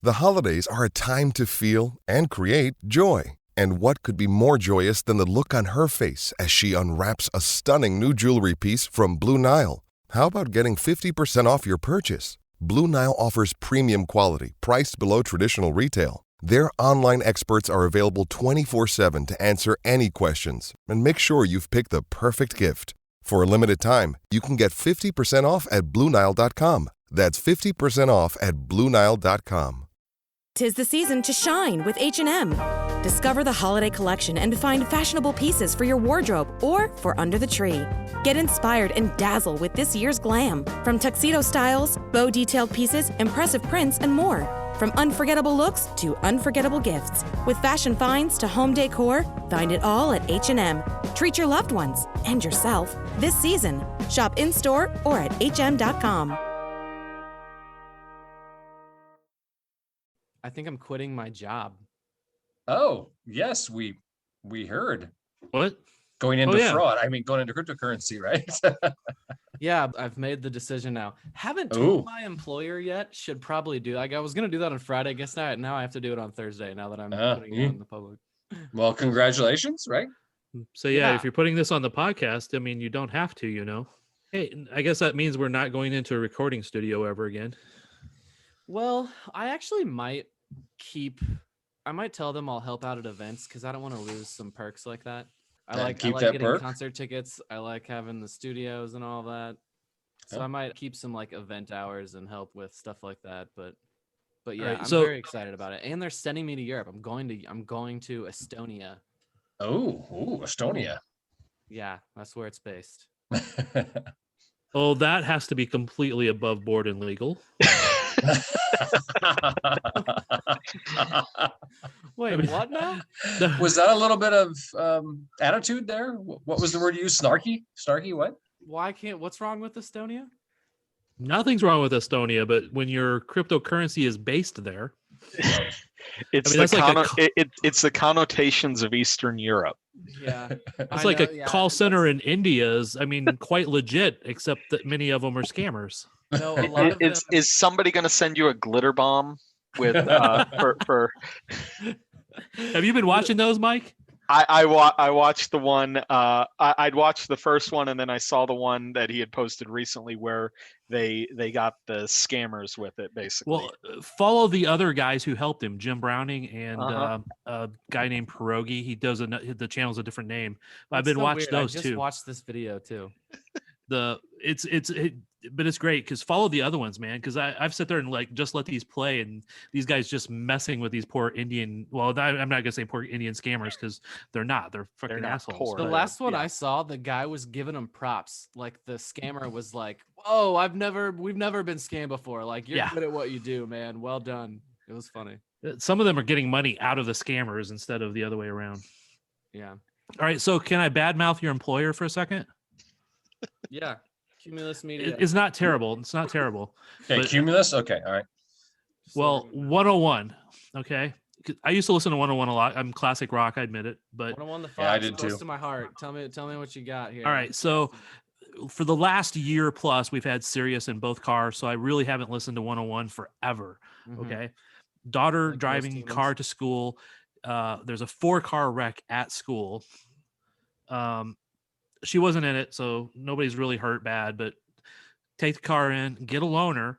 The holidays are a time to feel and create joy. And what could be more joyous than the look on her face as she unwraps a stunning new jewelry piece from Blue Nile? How about getting 50% off your purchase? Blue Nile offers premium quality, priced below traditional retail. Their online experts are available 24/7 to answer any questions and make sure you've picked the perfect gift. For a limited time, you can get 50% off at BlueNile.com. That's 50% off at BlueNile.com. 'Tis the season to shine with H&M. Discover the holiday collection and find fashionable pieces for your wardrobe or for under the tree. Get inspired and dazzle with this year's glam. From tuxedo styles, bow detailed pieces, impressive prints, and more. From unforgettable looks to unforgettable gifts. With fashion finds to home decor, find it all at H&M. Treat your loved ones and yourself this season. Shop in-store or at hm.com. I think I'm quitting my job. Oh, yes, we heard. What? Going into fraud. I mean, going into cryptocurrency, right? Yeah, I've made the decision now. Haven't told my employer yet. Should probably do. Like I was gonna do that on Friday. I guess now I have to do it on Thursday. Now that I'm putting it on the public. Well, congratulations, right? So yeah, if you're putting this on the podcast, I mean, you don't have to, you know. Hey, I guess that means we're not going into a recording studio ever again. Well, I actually might tell them I'll help out at events because I don't want to lose some perks like that. I like getting concert tickets. I like having the studios and all that. So I might keep some like event hours and help with stuff like that. But yeah, I'm very excited about it. And they're sending me to Europe. I'm going to Estonia. Oh, Estonia. Yeah, that's where it's based. Oh, that has to be completely above board and legal. Wait, what now? Was that a little bit of attitude there? What was the word you used? Snarky? Snarky, what? What's wrong with Estonia? Nothing's wrong with Estonia, but when your cryptocurrency is based there, it's the connotations of Eastern Europe. Yeah, it's like a call center in India is, I mean, quite legit, except that many of them are scammers. No, a lot of them... Is somebody going to send you a glitter bomb with for? Have you been watching those, Mike? I watched the one. I'd watched the first one, and then I saw the one that he had posted recently where they got the scammers with it, basically. Well, follow the other guys who helped him, Jim Browning and a guy named Pierogi. He does the channel's a different name. I've been watching those too. I just watched this video too. But it's great because follow the other ones, man. Because I've sat there and like just let these play, and these guys just messing with these poor Indian. Well, I'm not gonna say poor Indian scammers because they're not. They're fucking assholes. Poor, the last one I saw, the guy was giving them props. Like the scammer was like, "Oh, we've never been scammed before. Like you're good at what you do, man. Well done." It was funny. Some of them are getting money out of the scammers instead of the other way around. Yeah. All right. So can I badmouth your employer for a second? Yeah. Cumulus Media. It's not terrible. It's not terrible. Okay, Cumulus? Okay, all right. Well, 101. Okay. I used to listen to 101 a lot. I'm classic rock, I admit it. But 101 the Fox, I did close too. to my heart. Tell me what you got here. All right. So for the last year plus, we've had Sirius in both cars. So I really haven't listened to 101 forever. Mm-hmm. Okay. Daughter like driving car to school. There's a 4-car wreck at school. She wasn't in it, so nobody's really hurt bad, but take the car in, get a loaner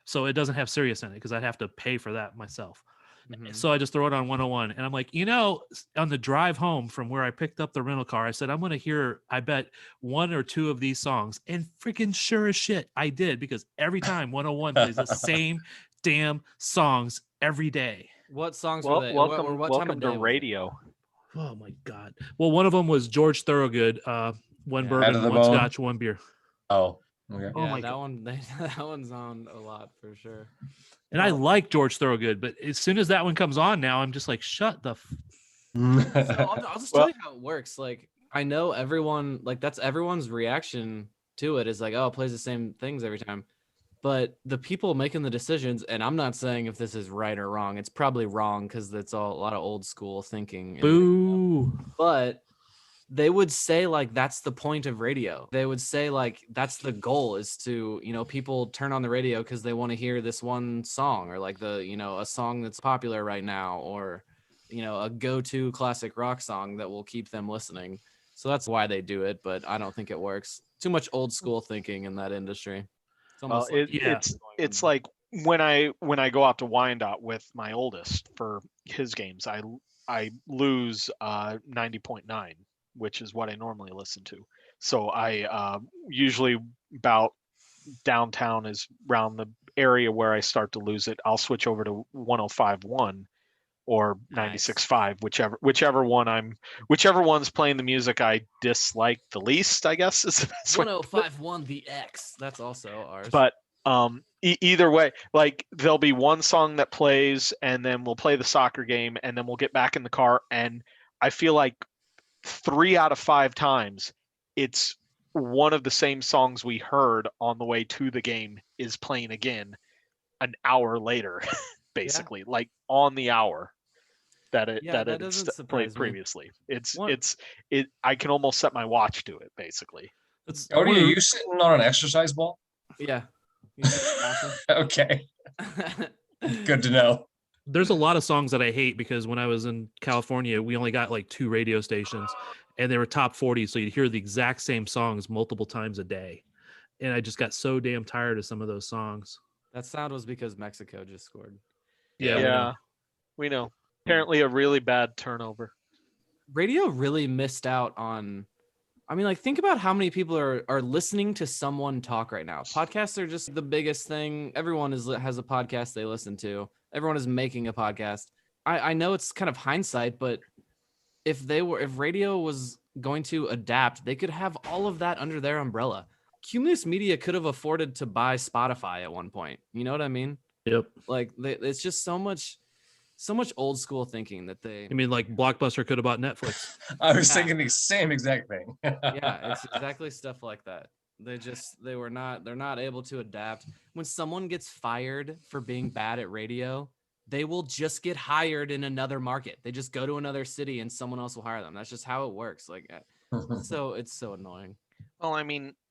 so it doesn't have Sirius in it because I'd have to pay for that myself. Mm-hmm. So I just throw it on 101 and I'm like, on the drive home from where I picked up the rental car, I said, I'm going to hear, I bet 1 or 2 of these songs, and freaking sure as shit I did, because every time 101 plays the same damn songs every day. What songs were they? Welcome to radio. Oh my God. Well, one of them was George Thorogood, one bourbon, one scotch, one beer. Oh, okay. Yeah, oh my God. That one's on a lot for sure. And I like George Thorogood, but as soon as that one comes on now, I'm just like, shut the So I'll just tell you how it works. Like, I know everyone, like that's everyone's reaction to it is like, oh, it plays the same things every time. But the people making the decisions, and I'm not saying if this is right or wrong, it's probably wrong because it's a lot of old school thinking. Boo. But they would say like that's the point of radio. They would say like that's the goal, is to, people turn on the radio because they want to hear this one song, or like a song that's popular right now, or a go-to classic rock song that will keep them listening. So that's why they do it, but I don't think it works. Too much old school thinking in that industry. It's almost it's like when I go out to Wyandotte with my oldest for his games, I lose 90.9, which is what I normally listen to. So I usually about downtown is around the area where I start to lose it. I'll switch over to 105.1 or 96.5, whichever one's playing the music I dislike the least, I guess is the best way. 105.1 the X. That's also ours. But either way, like there'll be one song that plays, and then we'll play the soccer game, and then we'll get back in the car, and I feel like 3 out of 5 times it's one of the same songs we heard on the way to the game is playing again an hour later, basically, like on the hour that it played previously. I can almost set my watch to it, basically. Cody, are you sitting on an exercise ball? Yeah. Okay. Good to know. There's a lot of songs that I hate because when I was in California, we only got like 2 radio stations, and they were top 40. So you'd hear the exact same songs multiple times a day. And I just got so damn tired of some of those songs. That sound was because Mexico just scored. Yeah. We know. Apparently a really bad turnover. Radio really missed out on, think about how many people are listening to someone talk right now. Podcasts are just the biggest thing. Everyone has a podcast they listen to. Everyone is making a podcast. I know it's kind of hindsight, but if radio was going to adapt, they could have all of that under their umbrella. Cumulus Media could have afforded to buy Spotify at one point. You know what I mean? Yep. Like it's just so much old school thinking that they. I mean, like Blockbuster could have bought Netflix. I was thinking the same exact thing. Yeah, it's exactly stuff like that. They're not able to adapt. When someone gets fired for being bad at radio, they will just get hired in another market. They just go to another city and someone else will hire them. That's just how it works. Like, so it's so annoying. Well,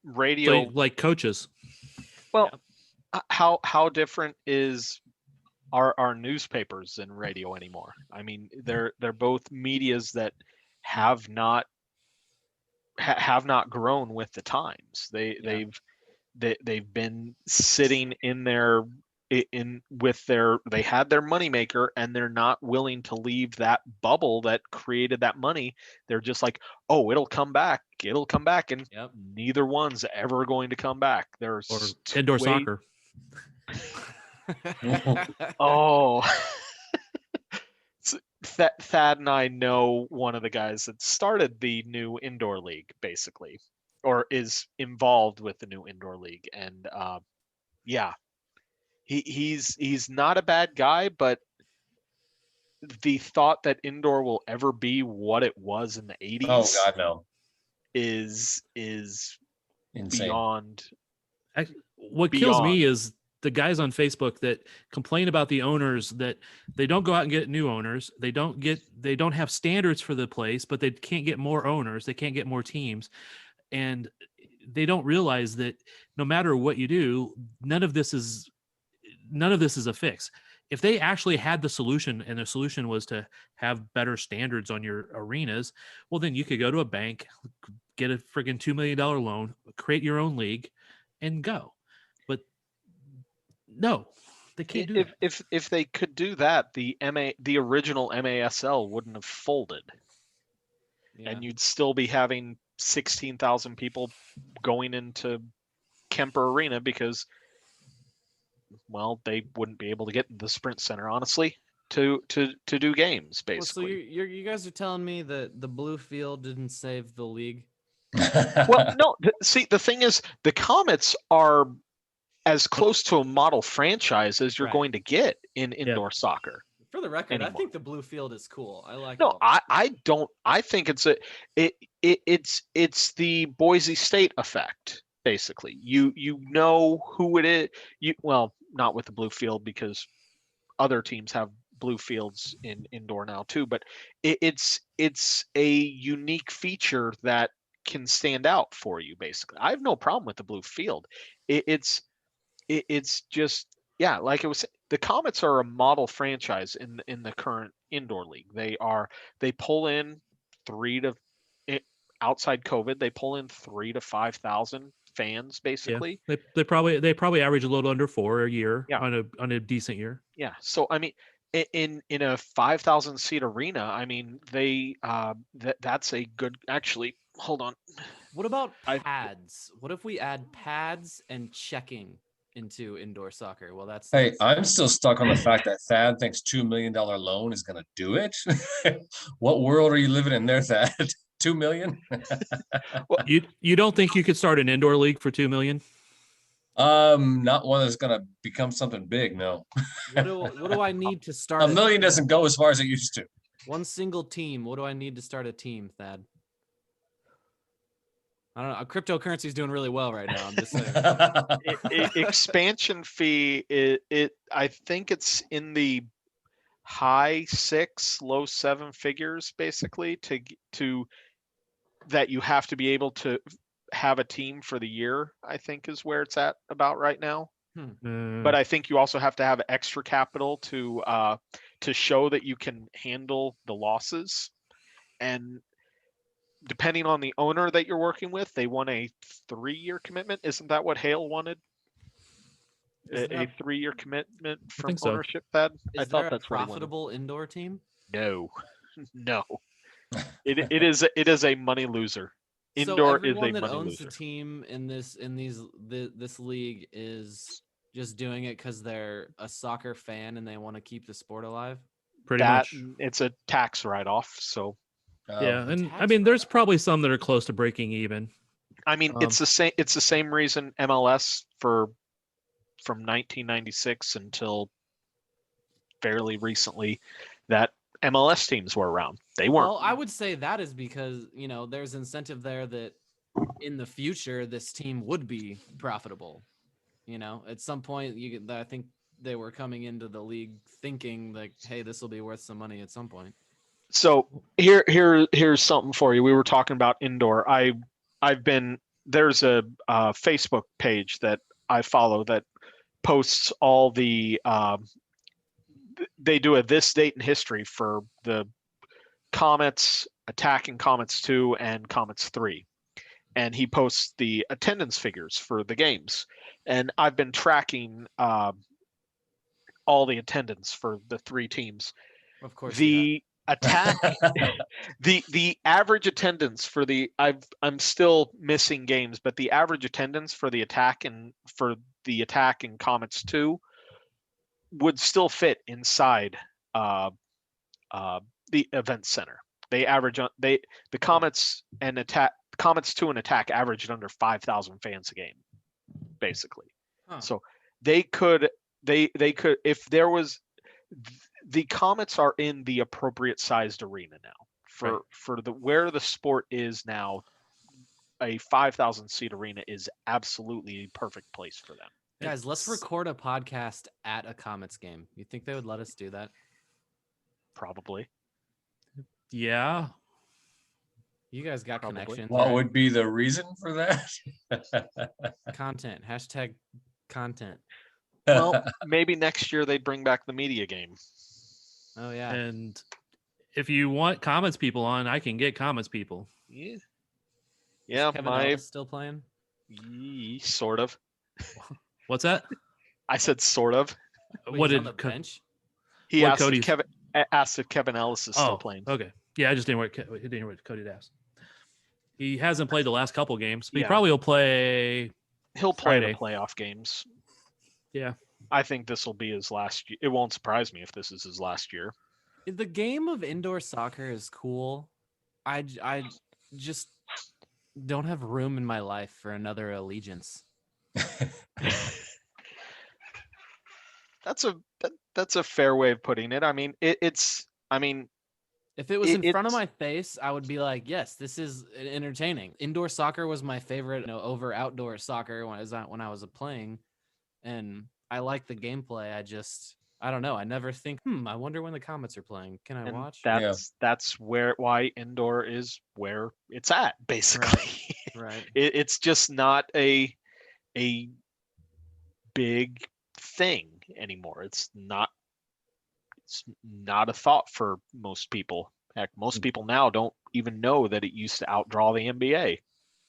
radio, so, like coaches. Well, how different is our newspapers and radio anymore? They're both medias that have not grown with the times. They've been sitting they had their moneymaker, and they're not willing to leave that bubble that created that money. They're just like, oh, it'll come back, and neither one's ever going to come back. There's indoor soccer. Oh. Thad and I know one of the guys that started the new indoor league, basically, or is involved with the new indoor league, and he's not a bad guy, but the thought that indoor will ever be what it was in the 80s, oh god, no, is insane. Beyond. What kills me is the guys on Facebook that complain about the owners, that they don't go out and get new owners. They don't have standards for the place, but they can't get more owners. They can't get more teams. And they don't realize that no matter what you do, none of this is a fix. If they actually had the solution, and the solution was to have better standards on your arenas, well, then you could go to a bank, get a friggin' $2 million loan, create your own league, and go. But no, they can't do that. If they could do that, the original MASL wouldn't have folded, and you'd still be having 16,000 people going into Kemper Arena because, well, they wouldn't be able to get into the Sprint Center, honestly, to do games, basically. Well, so you guys are telling me that the blue field didn't save the league? Well, no. See, the thing is, the Comets are as close to a model franchise as you're going to get in indoor soccer. For the record, anymore. I think the blue field is cool. I like. No, I don't. I think it's the Boise State effect. Basically, you know who it is. Well, not with the blue field because other teams have blue fields in indoor now too, but it's a unique feature that can stand out for you. Basically, I have no problem with the blue field. It's just, yeah, like it was. The Comets are a model franchise in the current indoor league. They pull in outside COVID, they pull in 3,000 to 5,000 fans basically. Yeah, they probably average a little under 4 a year, yeah, on a decent year. Yeah, so I mean, in a 5,000 seat arena, I mean that's a good. Actually, hold on. What about pads? What if we add pads and checking into indoor soccer? Well, Hey, I'm still stuck on the fact that Thad thinks $2 million loan is going to do it. What world are you living in there, Thad? 2 million? Well, you don't think you could start an indoor league for 2 million? Not one that's going to become something big. No. What do I need to start? $1 million doesn't go as far as it used to. One single team. What do I need to start a team, Thad? I don't know. Cryptocurrency is doing really well right now. I'm just saying. Expansion fee. I think it's in the high 6, low 7 figures, basically, to that you have to be able to have a team for the year. I think is where it's at about right now. But I think you also have to have extra capital to show that you can handle the losses, and depending on the owner that you're working with, they want a 3-year commitment. Isn't that what Hale wanted? A 3-year commitment from ownership, Thad? I thought that's profitable indoor team. No. It is a money loser. Indoor is a money loser. Everyone that owns the team in this league is just doing it because they're a soccer fan and they want to keep the sport alive. Pretty much. It's a tax write-off. So yeah, and I mean, there's probably some that are close to breaking even. I mean, it's the same. It's the same reason MLS from 1996 until fairly recently that MLS teams were around. They weren't. Well, I would say that is because there's incentive there that in the future this team would be profitable. At some point, I think they were coming into the league thinking like, hey, this will be worth some money at some point. So here's something for you. We were talking about indoor. There's a Facebook page that I follow that posts all the they do a this date in history for the Comets, attacking Comets 2 and Comets 3. And he posts the attendance figures for the games. And I've been tracking all the attendance for the 3 teams. Of course. The attack the average attendance for I'm still missing games, but the average attendance for the attack and Comets 2 would still fit inside the event center. They average the Comets 2 and attack averaged under 5,000 fans a game, basically. So they could if there was. The Comets are in the appropriate sized arena now for where the sport is now. A 5,000 seat arena is absolutely the perfect place for them. Guys, let's record a podcast at a Comets game. You think they would let us do that? Probably. Yeah. You guys got connections. What would be the reason for that? Content. #content. Well, maybe next year they'd bring back the media game. Oh yeah. And if you want Comets people on, I can get Comets people. Yeah. Is Kevin Ellis still playing? Sort of. What's that? I said sort of. Wait, what did the bench? He asked if Kevin Ellis is still playing. Okay. Yeah, I just didn't hear what Cody asked. He hasn't played the last couple games, but he probably will play. He'll play the playoff games. Yeah. I think this will be his last year. It won't surprise me if this is his last year. The game of indoor soccer is cool. I just don't have room in my life for another allegiance. That's a fair way of putting it. I mean, if it was in front of my face, I would be like, yes, this is entertaining. Indoor soccer was my favorite, over outdoor soccer when I was playing, and I like the gameplay. I don't know. I never think, I wonder when the Comets are playing. Can I watch? That's why indoor is where it's at, basically. Right. It's just not a big thing anymore. It's not a thought for most people. Heck, most people now don't even know that it used to outdraw the NBA.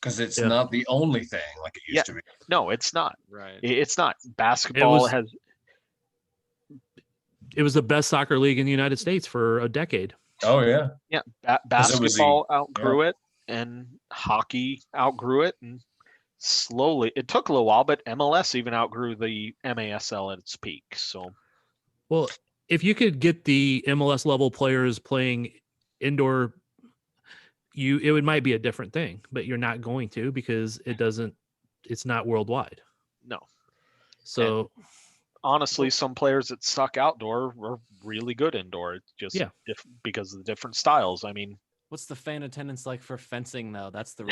Because it's not the only thing like it used to be. No, it's not. Right. It's not. Basketball It was the best soccer league in the United States for a decade. Oh yeah. Yeah, basketball outgrew it, and hockey outgrew it, and slowly it took a little while, but MLS even outgrew the MASL at its peak. So, well, if you could get the MLS level players playing indoor, it might be a different thing, but you're not going to, because it's not worldwide. No. So, and honestly, some players that suck outdoor are really good indoor. It's just because of the different styles. I mean, what's the fan attendance like for fencing though? That's the